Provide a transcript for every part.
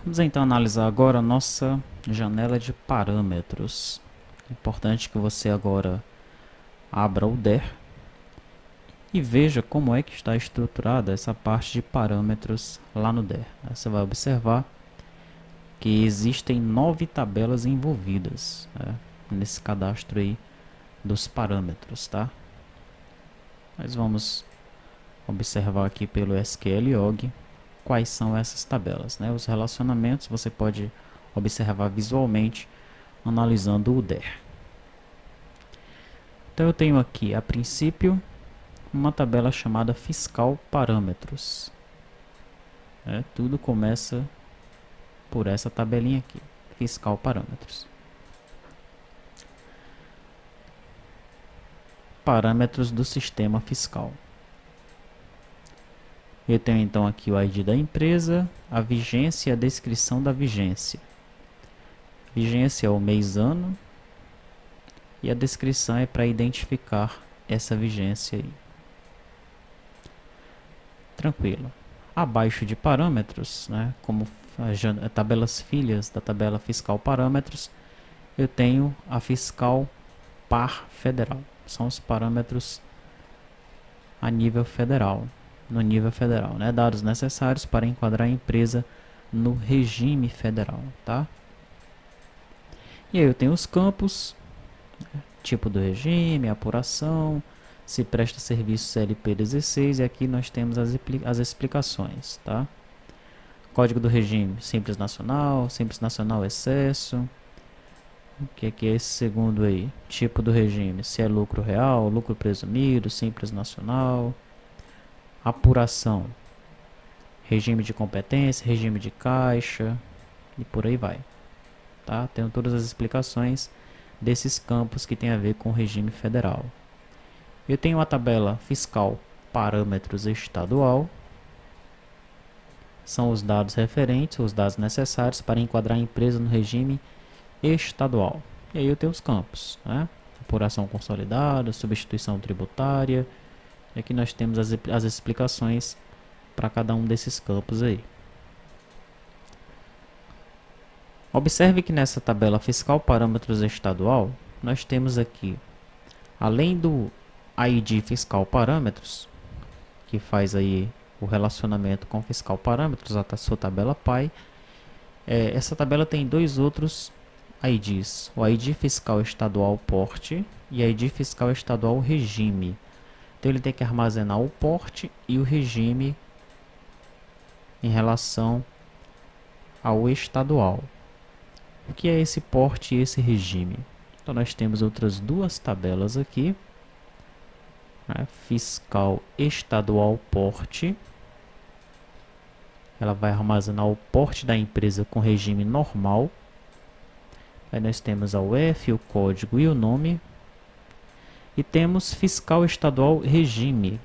Vamos então analisar agora a nossa janela de parâmetros. É importante que você agora abra o DER e veja como é que está estruturada essa parte de parâmetros lá no DER. Você vai observar que existem 9 tabelas envolvidas, né, nesse cadastro aí dos parâmetros, tá? Mas vamos observar aqui pelo SQLog quais são essas tabelas, né? Os relacionamentos você pode observar visualmente analisando o DER. Então eu tenho aqui, a princípio, uma tabela chamada fiscal parâmetros. Tudo começa por essa tabelinha aqui, fiscal parâmetros. Parâmetros do sistema fiscal. Eu tenho então aqui o ID da empresa, a vigência e a descrição da vigência. Vigência é o mês ano e a descrição é para identificar essa vigência aí. Tranquilo. Abaixo de parâmetros, né, como tabelas filhas da tabela fiscal parâmetros, eu tenho a fiscal par federal. São os parâmetros a nível federal, no nível federal, né, dados necessários para enquadrar a empresa no regime federal, tá? E aí eu tenho os campos, tipo do regime, apuração, se presta serviço CLP 16, e aqui nós temos as explicações, tá? Código do regime, Simples Nacional excesso. O que é esse segundo aí? Tipo do regime, se é lucro real, lucro presumido, Simples Nacional. Apuração, regime de competência, regime de caixa, e por aí vai, tá? Tenho todas as explicações desses campos que tem a ver com o regime federal. Eu tenho a tabela fiscal parâmetros estadual. São os dados referentes, os dados necessários para enquadrar a empresa no regime estadual. E aí eu tenho os campos, né? Apuração consolidada, substituição tributária. E aqui nós temos as explicações para cada um desses campos aí. Observe que nessa tabela fiscal parâmetros estadual, nós temos aqui, além do ID fiscal parâmetros, que faz aí o relacionamento com fiscal parâmetros, a sua tabela PAI, essa tabela tem dois outros IDs, o ID fiscal estadual porte e ID fiscal estadual regime. Então ele tem que armazenar o porte e o regime em relação ao estadual. O que é esse porte e esse regime? Então nós temos outras duas tabelas aqui, né? Fiscal estadual porte, ela vai armazenar o porte da empresa com regime normal. Aí nós temos a UF, o código e o nome. E temos fiscal estadual regime,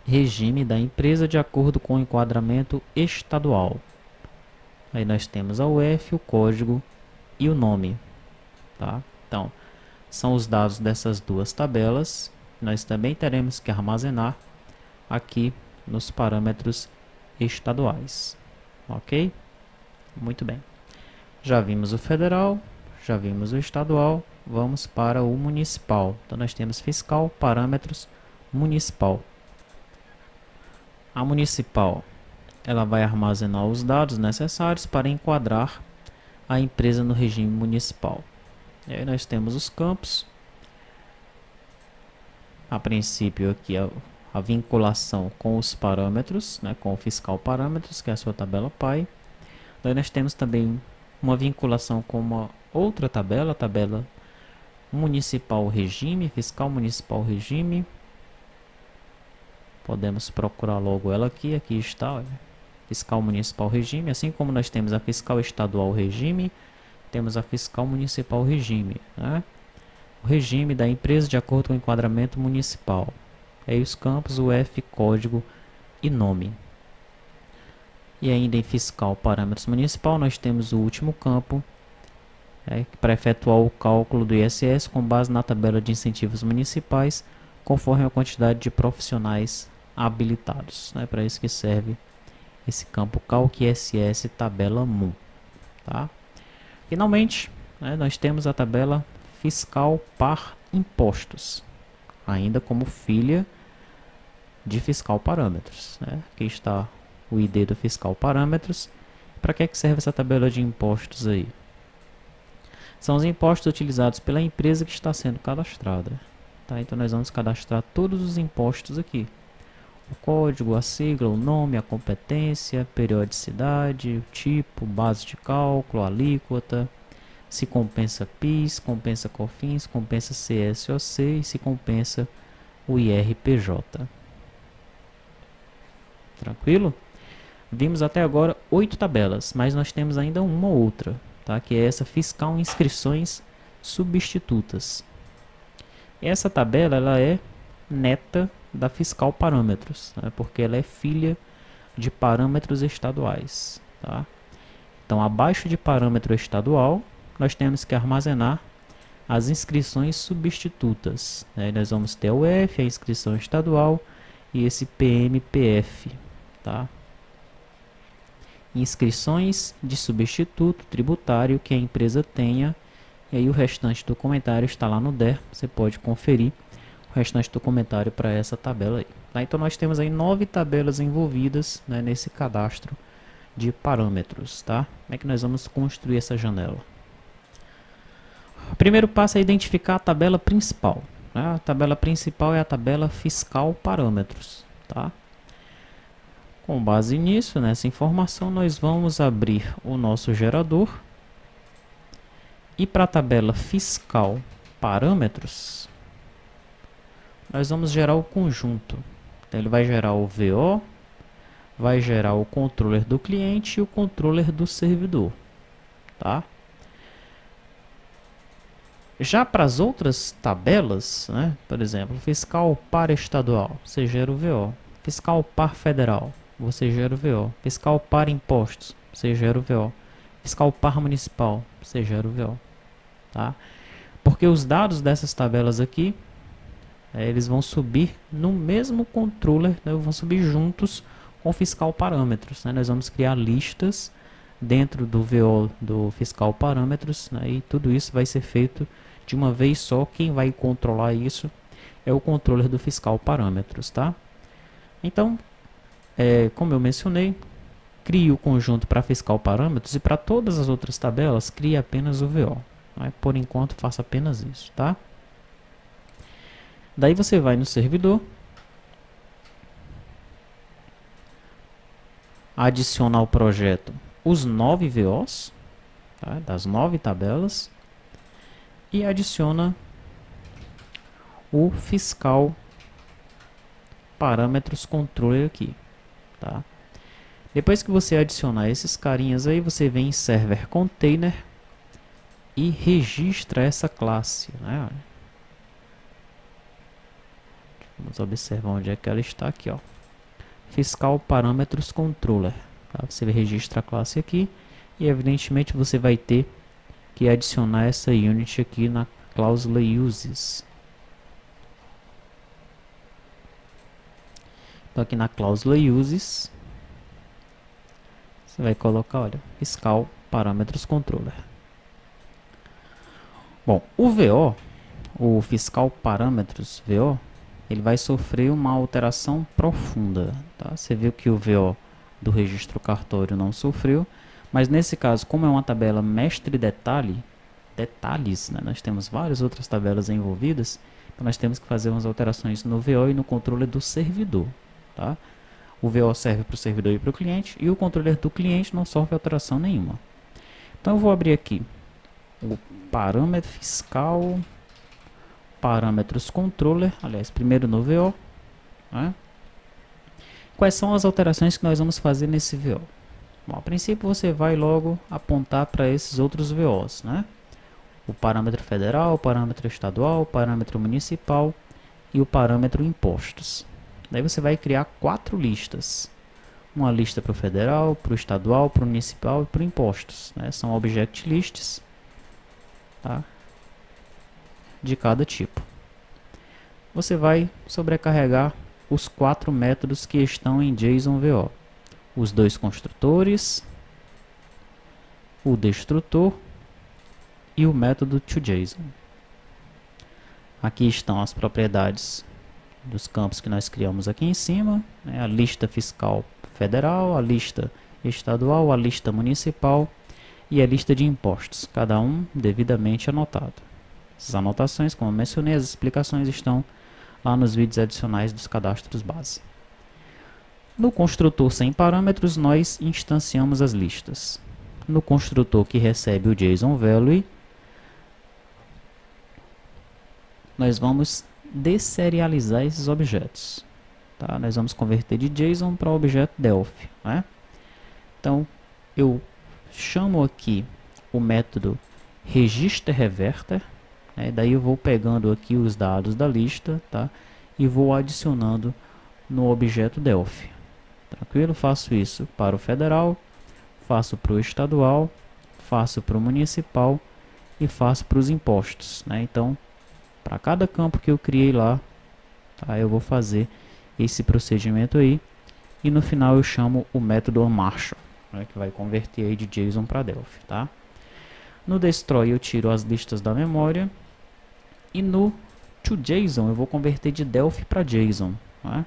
regime da empresa de acordo com o enquadramento estadual. Aí nós temos a UF, o código e o nome, tá? Então, são os dados dessas duas tabelas. Nós também teremos que armazenar aqui nos parâmetros estaduais, ok? Muito bem. Já vimos o federal, já vimos o estadual, vamos para o municipal. Então nós temos fiscal, parâmetros, municipal. A municipal, ela vai armazenar os dados necessários para enquadrar a empresa no regime municipal. E aí nós temos os campos. A princípio aqui a vinculação com os parâmetros, né, com o fiscal parâmetros, que é a sua tabela PAI. Daí nós temos também uma vinculação com uma outra tabela, a tabela municipal regime, fiscal municipal regime. Podemos procurar logo ela aqui, aqui está, olha, fiscal municipal regime, assim como nós temos a fiscal estadual regime, temos a fiscal municipal regime, né? O regime da empresa de acordo com o enquadramento municipal. Aí os campos, o F, código e nome. E ainda em fiscal parâmetros municipal, nós temos o último campo, para efetuar o cálculo do ISS com base na tabela de incentivos municipais, conforme a quantidade de profissionais habilitados. É para isso que serve esse campo calc ss tabela mu, tá? Finalmente, né, nós temos a tabela fiscal par impostos, ainda como filha de fiscal parâmetros, né? Aqui está o ID do fiscal parâmetros. Para que serve essa tabela de impostos aí? São os impostos utilizados pela empresa que está sendo cadastrada, tá? Então nós vamos cadastrar todos os impostos aqui: o código, a sigla, o nome, a competência, periodicidade, o tipo, base de cálculo, a alíquota, se compensa PIS, compensa COFINS, compensa CSOC e se compensa o IRPJ. Tranquilo? Vimos até agora 8 tabelas, mas nós temos ainda uma outra, tá? Que é essa fiscal inscrições substitutas. Essa tabela ela é neta da fiscal parâmetros, né? Porque ela é filha de parâmetros estaduais, tá? Então, abaixo de parâmetro estadual, nós temos que armazenar as inscrições substitutas, né? Nós vamos ter o F, a inscrição estadual, e esse PMPF, tá? Inscrições de substituto tributário que a empresa tenha, e aí o restante do comentário está lá no DER, você pode conferir o restante do comentário para essa tabela aí, tá? Então nós temos aí 9 tabelas envolvidas, né, nesse cadastro de parâmetros, tá? Como é que nós vamos construir essa janela? O primeiro passo é identificar a tabela principal, né? A tabela principal é a tabela fiscal parâmetros, tá? Com base nisso, nessa informação, nós vamos abrir o nosso gerador e para a tabela fiscal parâmetros, nós vamos gerar o conjunto. Então, ele vai gerar o VO, vai gerar o controller do cliente e o controller do servidor, tá? Já para as outras tabelas, né, por exemplo, fiscal par estadual, você gera o VO. Fiscal par federal, você gera o VO. Fiscal par impostos, você gera o VO. Fiscal par municipal, você gera o VO, tá? Porque os dados dessas tabelas aqui, eles vão subir no mesmo controller, né, vão subir juntos com o fiscal parâmetros, né? Nós vamos criar listas dentro do VO do fiscal parâmetros, né, e tudo isso vai ser feito de uma vez só. Quem vai controlar isso é o controller do fiscal parâmetros, tá? Então, como eu mencionei, crie o conjunto para fiscal parâmetros e para todas as outras tabelas crie apenas o VO, né? Por enquanto faça apenas isso, tá? Daí você vai no servidor, adiciona ao projeto os 9 VOs, tá? Das 9 tabelas, e adiciona o fiscal parâmetros controller aqui, tá? Depois que você adicionar esses carinhas aí, você vem em server container e registra essa classe, né? Vamos observar onde é que ela está aqui, ó. Fiscal parâmetros controller, tá? Você registra a classe aqui e evidentemente você vai ter que adicionar essa unit aqui na cláusula uses. Então aqui na cláusula uses você vai colocar, olha, fiscal parâmetros controller. Bom, o VO, o fiscal parâmetros VO, ele vai sofrer uma alteração profunda, tá? Você viu que o VO do registro cartório não sofreu, mas nesse caso, como é uma tabela mestre detalhes, né? Nós temos várias outras tabelas envolvidas, então nós temos que fazer umas alterações no VO e no controller do servidor, tá? O VO serve para o servidor e para o cliente, e o controller do cliente não sofre alteração nenhuma. Então eu vou abrir aqui o parâmetro fiscal parâmetros controller, aliás, primeiro no VO, né? Quais são as alterações que nós vamos fazer nesse VO? Bom, a princípio você vai logo apontar para esses outros VOs, né? O parâmetro federal, o parâmetro estadual, o parâmetro municipal e o parâmetro impostos. Daí você vai criar 4 listas. Uma lista para o federal, para o estadual, para o municipal e para o impostos, né? São object lists, tá? De cada tipo. Você vai sobrecarregar os 4 métodos que estão em JSON VO. os dois construtores, o destrutor e o método toJSON. Aqui estão as propriedades dos campos que nós criamos aqui em cima, né? A lista fiscal federal, a lista estadual, a lista municipal e a lista de impostos, cada um devidamente anotado. Essas anotações, como eu mencionei, as explicações estão lá nos vídeos adicionais dos cadastros base. No construtor sem parâmetros, nós instanciamos as listas. No construtor que recebe o JSON Value, nós vamos desserializar esses objetos. Tá? Nós vamos converter de JSON para objeto Delphi. Né? Então, eu chamo aqui o método registerReverter, né? Daí eu vou pegando aqui os dados da lista, tá? E vou adicionando no objeto Delphi. Tranquilo? Faço isso para o federal, faço para o estadual, faço para o municipal e faço para os impostos, né? Então, para cada campo que eu criei lá, tá? Eu vou fazer esse procedimento aí e no final eu chamo o método Marshall, né? Que vai converter aí de JSON para Delphi, tá? No destroy eu tiro as listas da memória e no toJSON eu vou converter de Delphi para JSON, né?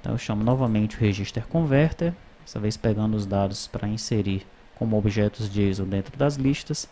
Então eu chamo novamente o registerConverter, dessa vez pegando os dados para inserir como objetos JSON dentro das listas.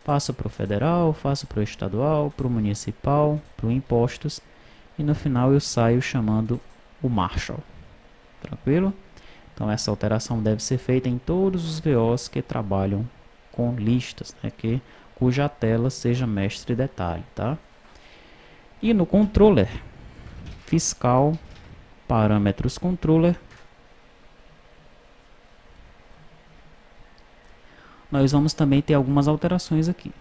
Passo para o federal, faço para o estadual, para o municipal, para o impostos e no final eu saio chamando o Marshall. Tranquilo? Então essa alteração deve ser feita em todos os VOs que trabalham com listas, né, cuja tela seja mestre detalhe, tá? E no controller fiscal parâmetros controller, nós vamos também ter algumas alterações aqui.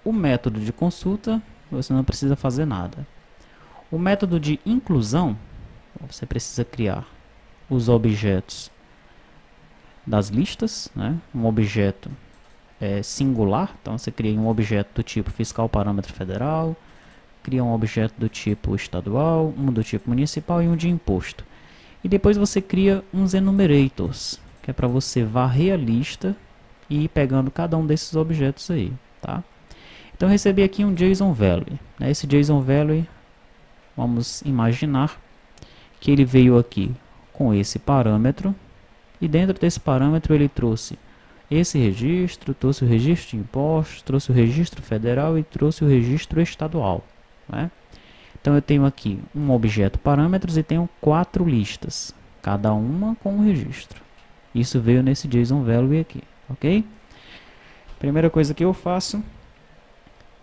O método de consulta, você não precisa fazer nada. O método de inclusão, você precisa criar os objetos das listas, né? Um objeto singular, então você cria um objeto do tipo fiscal parâmetro federal, cria um objeto do tipo estadual, um do tipo municipal e um de imposto. E depois você cria uns enumerators, que é para você varrer a lista e ir pegando cada um desses objetos aí, tá? Então eu recebi aqui um JSON Value, né? Esse JSON Value, vamos imaginar que ele veio aqui com esse parâmetro e dentro desse parâmetro ele trouxe esse registro, trouxe o registro de impostos, trouxe o registro federal e trouxe o registro estadual, né? Então eu tenho aqui um objeto parâmetros e tenho 4 listas, cada uma com um registro. Isso veio nesse JSON Value aqui, ok? Primeira coisa que eu faço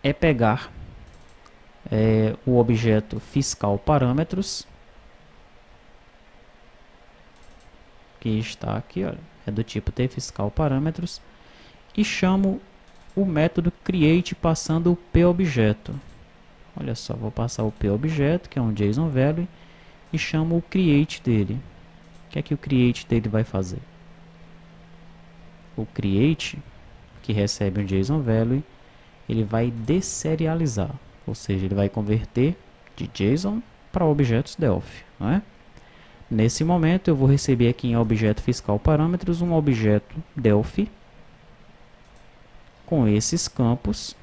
é pegar o objeto fiscal parâmetros, que está aqui, olha, é do tipo tFiscal parâmetros, e chamo o método create passando o pObjeto. Olha só, vou passar o pObjeto, que é um JSON Value, e chamo o create dele. O que é que o create dele vai fazer? O create, que recebe um JSON Value, ele vai desserializar, ou seja, ele vai converter de JSON para objetos Delphi, não é? Nesse momento eu vou receber aqui em objeto fiscal parâmetros um objeto Delphi com esses campos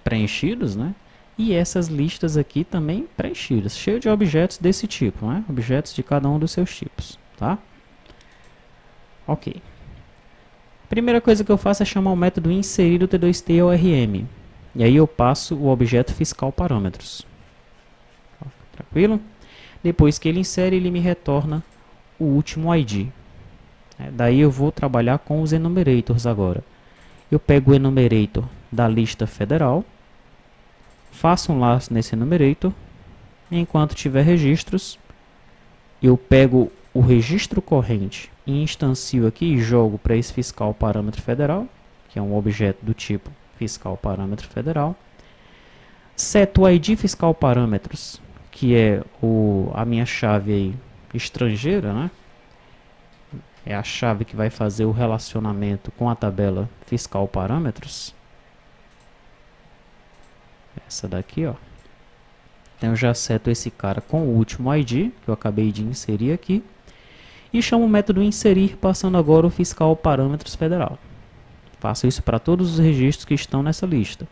preenchidos, né? E essas listas aqui também preenchidas, cheio de objetos desse tipo, né? Objetos de cada um dos seus tipos, tá? Ok. Primeira coisa que eu faço é chamar o método inserir o T2TORM. E aí eu passo o objeto fiscal parâmetros. Tranquilo? Depois que ele insere, ele me retorna o último ID. Daí eu vou trabalhar com os enumerators agora. Eu pego o enumerator da lista federal, faço um laço nesse enumerator, e enquanto tiver registros, eu pego o registro corrente e instancio aqui e jogo para esse fiscal parâmetro federal, que é um objeto do tipo fiscal parâmetro federal. Seto o ID fiscal parâmetros, que é a minha chave aí estrangeira, né? É a chave que vai fazer o relacionamento com a tabela fiscal parâmetros. Essa daqui, ó. Então eu já seto esse cara com o último ID, que eu acabei de inserir aqui. E chamo o método inserir, passando agora o fiscal parâmetros federal. Faço isso para todos os registros que estão nessa lista.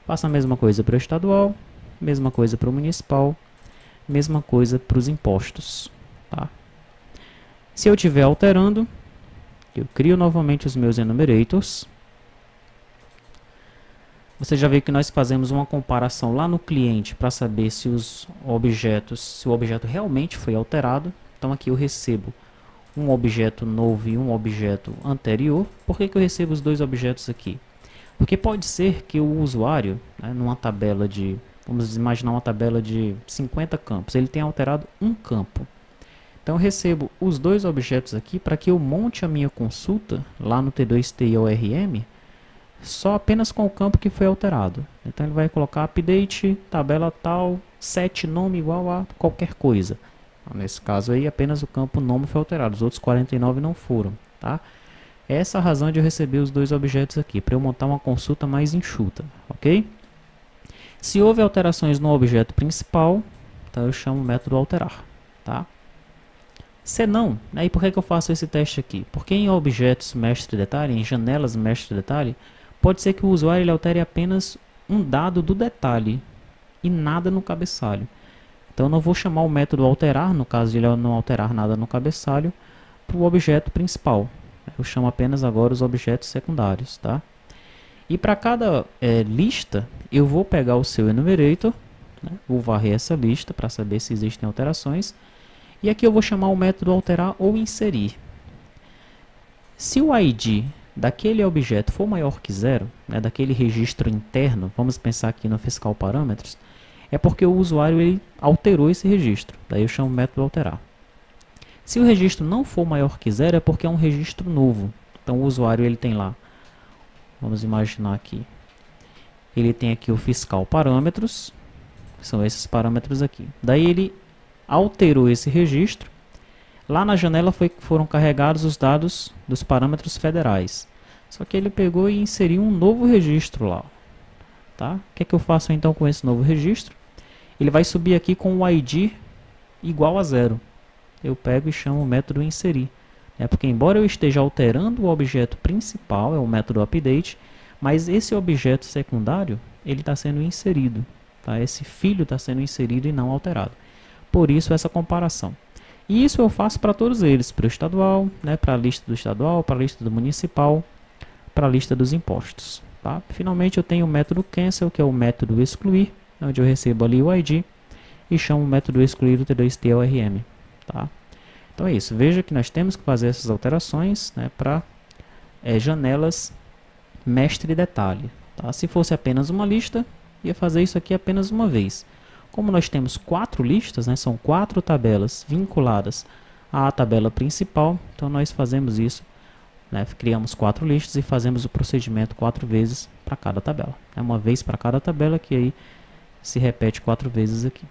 Faço a mesma coisa para o estadual, mesma coisa para o municipal, mesma coisa para os impostos. Tá? Se eu estiver alterando, eu crio novamente os meus enumerators. Você já viu que nós fazemos uma comparação lá no cliente para saber se o objeto realmente foi alterado. Então aqui eu recebo um objeto novo e um objeto anterior. Por que eu recebo os dois objetos aqui? Porque pode ser que o usuário, né, numa tabela de, vamos imaginar uma tabela de 50 campos, ele tenha alterado um campo. Então eu recebo os dois objetos aqui para que eu monte a minha consulta lá no T2TIORM só apenas com o campo que foi alterado. Então ele vai colocar update, tabela tal, set nome igual a qualquer coisa. Nesse caso aí apenas o campo nome foi alterado, os outros 49 não foram. Tá? Essa é a razão de eu receber os dois objetos aqui, para eu montar uma consulta mais enxuta. Ok? Se houve alterações no objeto principal, então eu chamo o método alterar. Tá? Se não, e por que eu faço esse teste aqui? Porque em objetos mestre detalhe, em janelas mestre detalhe, pode ser que o usuário ele altere apenas um dado do detalhe e nada no cabeçalho. Então eu não vou chamar o método alterar, no caso de ele não alterar nada no cabeçalho, para o objeto principal. Eu chamo apenas agora os objetos secundários. Tá? E para cada lista, eu vou pegar o seu enumerator, né? Vou varrer essa lista para saber se existem alterações. E aqui eu vou chamar o método alterar ou inserir. Se o ID daquele objeto for maior que 0, né, daquele registro interno, vamos pensar aqui no fiscal parâmetros, é porque o usuário ele alterou esse registro. Daí eu chamo o método alterar. Se o registro não for maior que 0, é porque é um registro novo. Então o usuário ele tem lá, vamos imaginar aqui, ele tem aqui o fiscal parâmetros, são esses parâmetros aqui. Daí ele alterou esse registro. Lá na janela foram carregados os dados dos parâmetros federais. Só que ele pegou e inseriu um novo registro lá. Tá? O que é que eu faço então com esse novo registro? Ele vai subir aqui com o ID igual a 0. Eu pego e chamo o método inserir. Porque embora eu esteja alterando o objeto principal, é o método update, mas esse objeto secundário ele está sendo inserido. Tá? Esse filho está sendo inserido e não alterado. Por isso essa comparação. E isso eu faço para todos eles, para o estadual, né, para a lista do estadual, para a lista do municipal, para a lista dos impostos. Tá? Finalmente eu tenho o método cancel, que é o método excluir, onde eu recebo ali o ID e chamo o método excluir do T2TORM. Tá? Então é isso, veja que nós temos que fazer essas alterações, né, para janelas mestre detalhe. Tá? Se fosse apenas uma lista, ia fazer isso aqui apenas uma vez. Como nós temos 4 listas, né, são 4 tabelas vinculadas à tabela principal, então nós fazemos isso, né, criamos 4 listas e fazemos o procedimento 4 vezes para cada tabela. É uma vez para cada tabela, que aí se repete 4 vezes aqui.